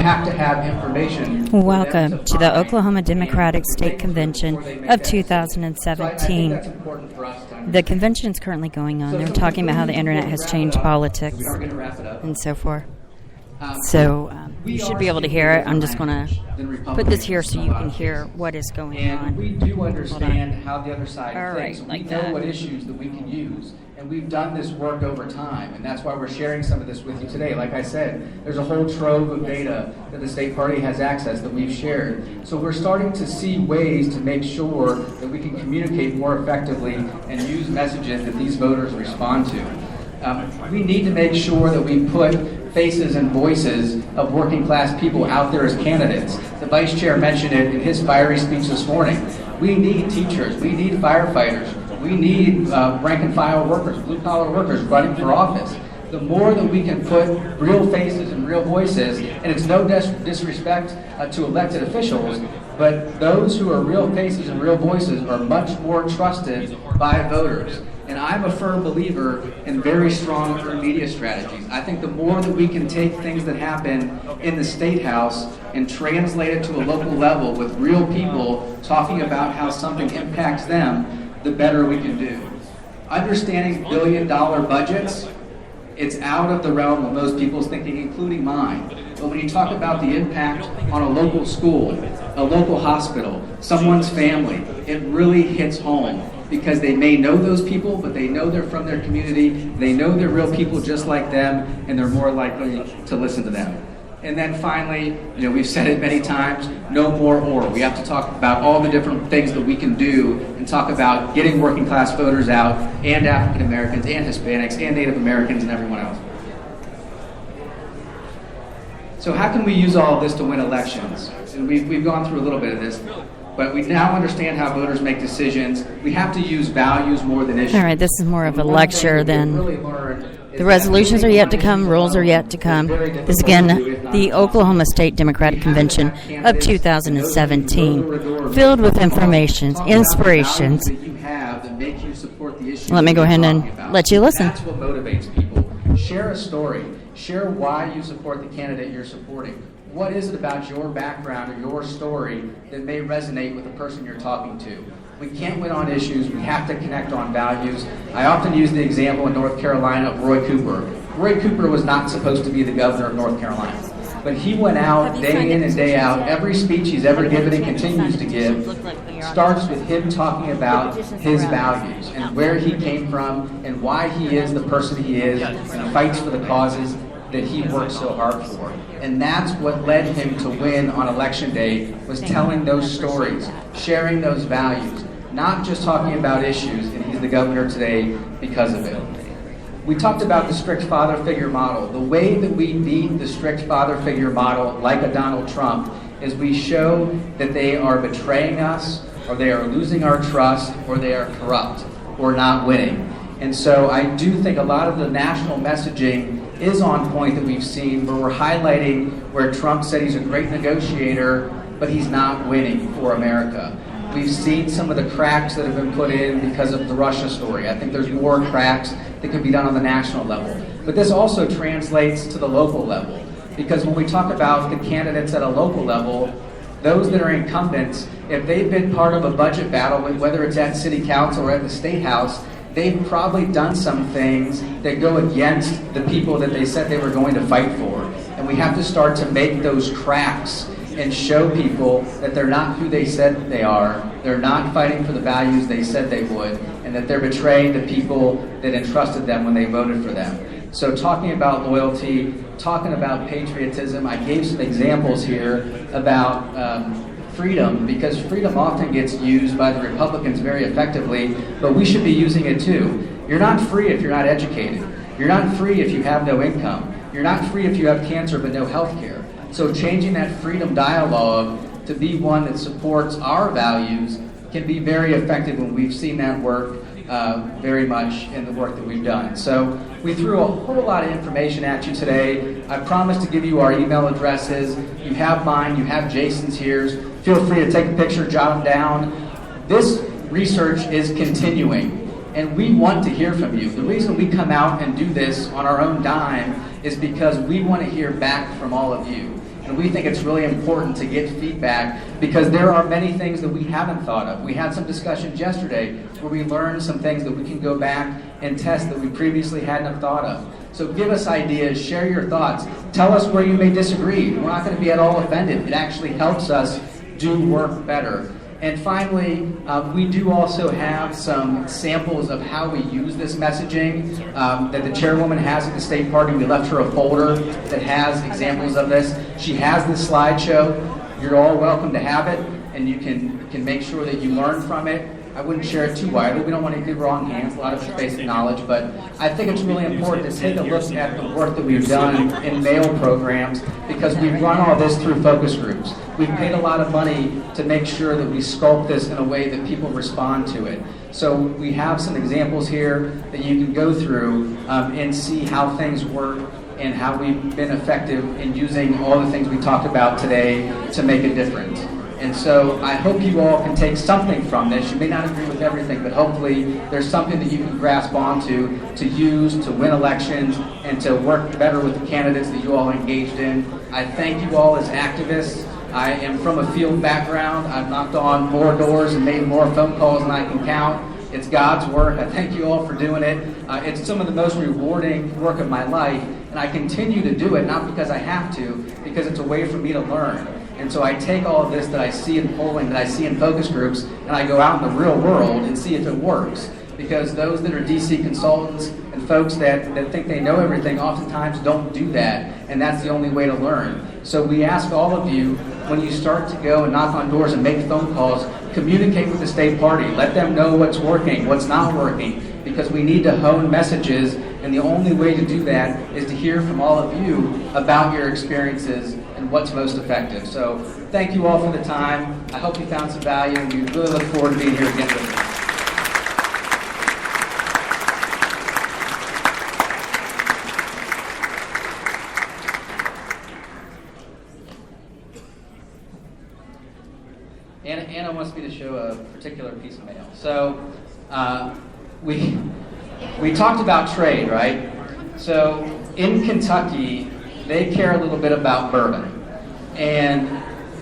have to have information. Welcome to the Oklahoma Democratic State Convention of 2017. The convention is currently going on. They're talking about how the internet has changed politics and so forth. So you should be able to hear it. I'm just going to put this here so you can hear what is going on. And we do understand how the other side thinks. Like we know what issues that we can use. And we've done this work over time, and that's why we're sharing some of this with you today. Like I said, there's a whole trove of data that the state party has access that we've shared. So we're starting to see ways to make sure that we can communicate more effectively and use messages that these voters respond to. We need to make sure that we put faces and voices of working class people out there as candidates. The vice chair mentioned it in his fiery speech this morning. We need teachers, we need firefighters, we need rank and file workers, blue collar workers running for office. The more that we can put real faces and real voices, and it's no disrespect to elected officials, but those who are real faces and real voices are much more trusted by voters. And I'm a firm believer in very strong earned media strategies. I think the more that we can take things that happen in the State House and translate it to a local level with real people talking about how something impacts them, the better we can do. Understanding billion-dollar budgets, it's out of the realm of most people's thinking, including mine. But when you talk about the impact on a local school, a local hospital, someone's family, it really hits home. Because they may know those people, but they know they're from their community, they know they're real people just like them, and they're more likely to listen to them. And then finally, we've said it many times, no more or. We have to talk about all the different things that we can do and talk about getting working class voters out, and African Americans, and Hispanics, and Native Americans, and everyone else. So how can we use all of this to win elections? And we've gone through a little bit of this. But we now understand how voters make decisions. We have to use values more than issues. All right, this is more of a lecture than the resolutions are yet to come, rules are yet to come. This is again the Oklahoma State Democratic Convention of 2017, filled with information, inspirations. Let me go ahead and let you listen. That's what motivates people. Share a story. Share why you support the candidate you're supporting. What is it about your background or your story that may resonate with the person you're talking to? We can't win on issues. We have to connect on values. I often use the example in North Carolina of Roy Cooper. Roy Cooper was not supposed to be the governor of North Carolina. But he went out day in and day out. Every speech he's ever given and continues to give starts with him talking about his values and where he came from and why he is the person he is and fights for the causes that he worked so hard for. And that's what led him to win on election day, was telling those stories, sharing those values, not just talking about issues, and he's the governor today because of it. We talked about the strict father figure model. The way that we beat the strict father figure model, like a Donald Trump, is we show that they are betraying us, or they are losing our trust, or they are corrupt, or not winning. And so I do think a lot of the national messaging is on point that we've seen, where we're highlighting where Trump said he's a great negotiator, but he's not winning for America. We've seen some of the cracks that have been put in because of the Russia story. I think there's more cracks that could be done on the national level. But this also translates to the local level, because when we talk about the candidates at a local level, those that are incumbents, if they've been part of a budget battle, whether it's at city council or at the state house, they've probably done some things that go against the people that they said they were going to fight for. And we have to start to make those cracks and show people that they're not who they said they are, they're not fighting for the values they said they would, and that they're betraying the people that entrusted them when they voted for them. So talking about loyalty, talking about patriotism, I gave some examples here about freedom, because freedom often gets used by the Republicans very effectively, but we should be using it too. You're not free if you're not educated. You're not free if you have no income. You're not free if you have cancer but no health care. So changing that freedom dialogue to be one that supports our values can be very effective, when we've seen that work very much in the work that we've done. So we threw a whole lot of information at you today. I promised to give you our email addresses. You have mine, you have Jason's here. Feel free to take a picture, jot them down. This research is continuing, and we want to hear from you. The reason we come out and do this on our own dime is because we want to hear back from all of you. And And we think it's really important to get feedback because there are many things that we haven't thought of. We had some discussions yesterday where we learned some things that we can go back and test that we previously hadn't have thought of. So give us ideas, share your thoughts, tell us where you may disagree. We're not going to be at all offended. It actually helps us do work better. And finally, we do also have some samples of how we use this messaging that the chairwoman has at the state party. We left her a folder that has examples of this. She has this slideshow. You're all welcome to have it, and you can make sure that you learn from it. I wouldn't share it too widely. We don't want to get wrong hands. A lot of it's basic knowledge, but I think it's really important to take a look at the work that we've done in mail programs because we've run all this through focus groups. We've paid a lot of money to make sure that we sculpt this in a way that people respond to it. So we have some examples here that you can go through and see how things work and how we've been effective in using all the things we talked about today to make a difference. And so I hope you all can take something from this. You may not agree with everything, but hopefully there's something that you can grasp onto to use to win elections and to work better with the candidates that you all engaged in. I thank you all as activists. I am from a field background. I've knocked on more doors and made more phone calls than I can count. It's God's work. I thank you all for doing it. It's some of the most rewarding work of my life, and I continue to do it, not because I have to, because it's a way for me to learn. And so I take all of this that I see in polling, that I see in focus groups, and I go out in the real world and see if it works. Because those that are DC consultants and folks that think they know everything oftentimes don't do that, and that's the only way to learn. So we ask all of you, when you start to go and knock on doors and make phone calls, communicate with the state party. Let them know what's working, what's not working, because we need to hone messages, and the only way to do that is to hear from all of you about your experiences and what's most effective. So thank you all for the time. I hope you found some value, and we really look forward to being here again with you. Anna wants me to show a particular piece of mail. So we talked about trade, right? So in Kentucky, they care a little bit about bourbon. And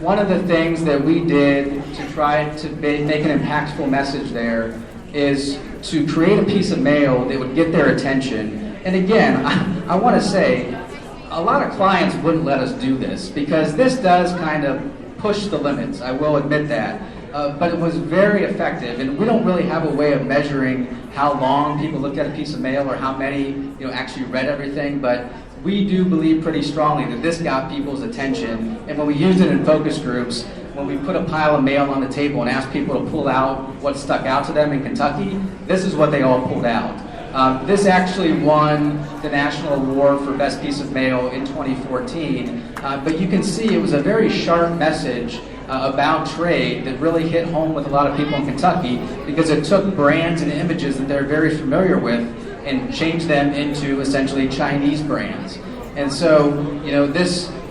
one of the things that we did to try to make an impactful message there is to create a piece of mail that would get their attention. And again, I want to say, a lot of clients wouldn't let us do this because this does kind of push the limits, I will admit that. But it was very effective, and we don't really have a way of measuring how long people looked at a piece of mail or how many actually read everything, but we do believe pretty strongly that this got people's attention, and when we used it in focus groups, when we put a pile of mail on the table and asked people to pull out what stuck out to them in Kentucky, this is what they all pulled out. This actually won the National Award for Best Piece of Mail in 2014, but you can see it was a very sharp message about trade that really hit home with a lot of people in Kentucky because it took brands and images that they're very familiar with and changed them into essentially Chinese brands. And so,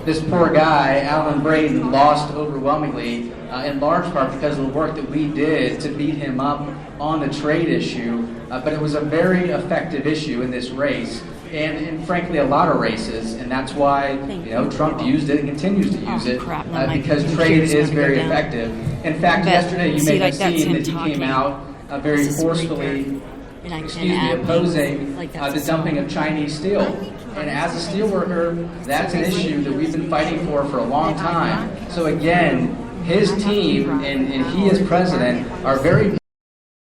this poor guy, Alan Braden, lost overwhelmingly in large part because of the work that we did to beat him up on the trade issue, but it was a very effective issue in this race. And frankly, a lot of races, and that's why Trump used it and continues to use it because trade is very effective. In fact, yesterday you may have seen that he came out very forcefully, opposing the dumping of Chinese steel. And as a steelworker, that's an issue that we've been fighting for a long time. So again, his team and he as president are very